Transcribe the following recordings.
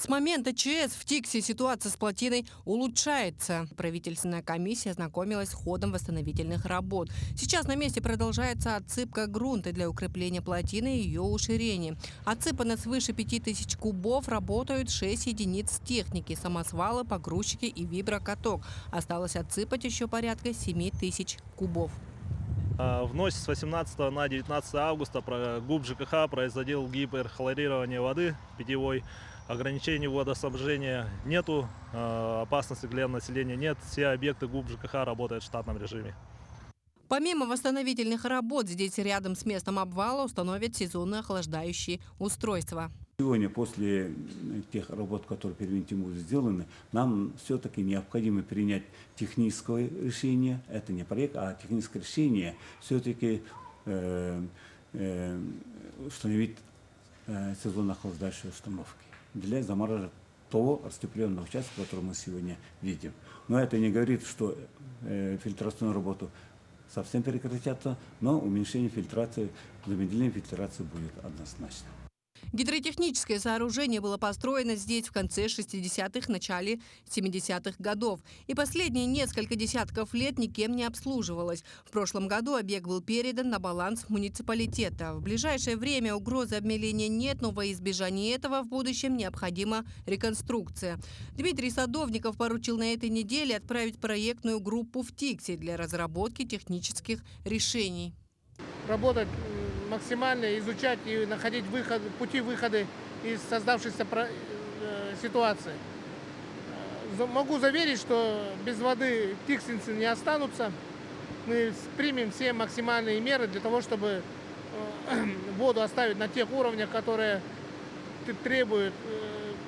С момента ЧС в Тикси ситуация с плотиной улучшается. Правительственная комиссия ознакомилась с ходом восстановительных работ. Сейчас на месте продолжается отсыпка грунта для укрепления плотины и ее уширения. Отсыпано свыше 5000 кубов, работают 6 единиц техники, самосвалы, погрузчики и виброкаток. Осталось отсыпать еще порядка 7000 кубов. В ночь с 18 на 19 августа ГУП ЖКХ производил гиперхлорирование воды питьевой. Ограничений водоснабжения нету, опасности для населения нет. Все объекты ГУП ЖКХ работают в штатном режиме. Помимо восстановительных работ, здесь рядом с местом обвала установят сезонно охлаждающие устройства. Сегодня, после тех работ, которые превентивно будут сделаны, нам все-таки необходимо принять техническое решение. Это не проект, а техническое решение. Все-таки установить сезонно охлаждающие установки для замораживания того растепленного участка, который мы сегодня видим. Но это не говорит, что фильтрационную работу совсем прекратятся, но уменьшение фильтрации, замедление фильтрации будет однозначно. Гидротехническое сооружение было построено здесь в конце 60-х, начале 70-х годов. И последние несколько десятков лет никем не обслуживалось. В прошлом году объект был передан на баланс муниципалитета. В ближайшее время угрозы обмеления нет, но во избежание этого в будущем необходима реконструкция. Дмитрий Садовников поручил на этой неделе отправить проектную группу в Тикси для разработки технических решений. Работать максимально, изучать и находить пути выхода из создавшейся ситуации. Могу заверить, что без воды тиксинцы не останутся. Мы примем все максимальные меры для того, чтобы воду оставить на тех уровнях, которые требуют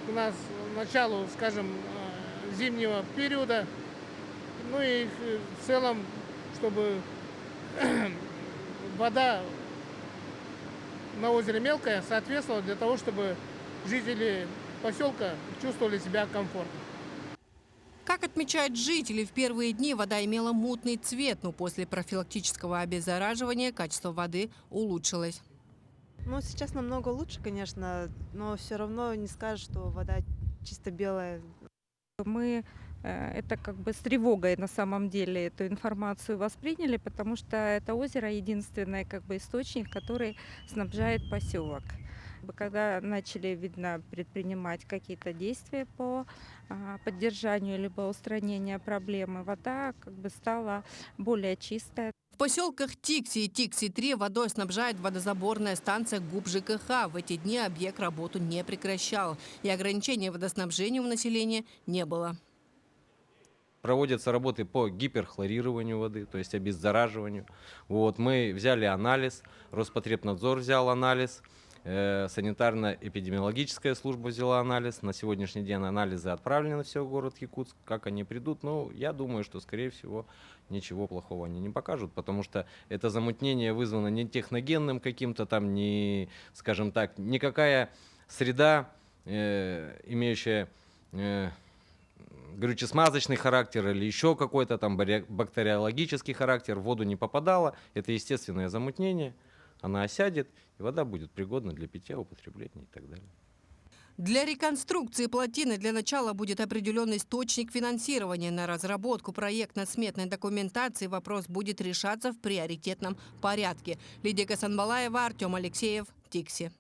у нас началу, скажем, зимнего периода. Ну и в целом, чтобы вода на озере Мелкое соответствовала для того, чтобы жители поселка чувствовали себя комфортно. Как отмечают жители, в первые дни вода имела мутный цвет, но после профилактического обеззараживания качество воды улучшилось. Ну, сейчас намного лучше, конечно, но все равно не скажешь, что вода чисто белая. Мы это как бы с тревогой на самом деле эту информацию восприняли, потому что это озеро единственный как бы источник, который снабжает поселок. Когда начали, видно, предпринимать какие-то действия по поддержанию либо устранению проблемы, вода как бы стала более чистая. В поселках Тикси и Тикси-3 водой снабжает водозаборная станция ГУП ЖКХ. В эти дни объект работу не прекращал, и ограничений водоснабжения у населения не было. Проводятся работы по гиперхлорированию воды, то есть обеззараживанию. Вот, мы взяли анализ, Роспотребнадзор взял анализ, санитарно-эпидемиологическая служба взяла анализ. На сегодняшний день анализы отправлены на все город Якутск. Как они придут? Ну, я думаю, что, скорее всего, ничего плохого они не покажут, потому что это замутнение вызвано не техногенным каким-то там, не, скажем так, никакая среда, имеющая горючесмазочный характер или еще какой-то там бактериологический характер, в воду не попадала. Это естественное замутнение, она осядет, и вода будет пригодна для питья, употребления и так далее. Для реконструкции плотины для начала будет определен источник финансирования. На разработку проектно-сметной документации вопрос будет решаться в приоритетном порядке. Лидия Касанбалаева, Артем Алексеев, Тикси.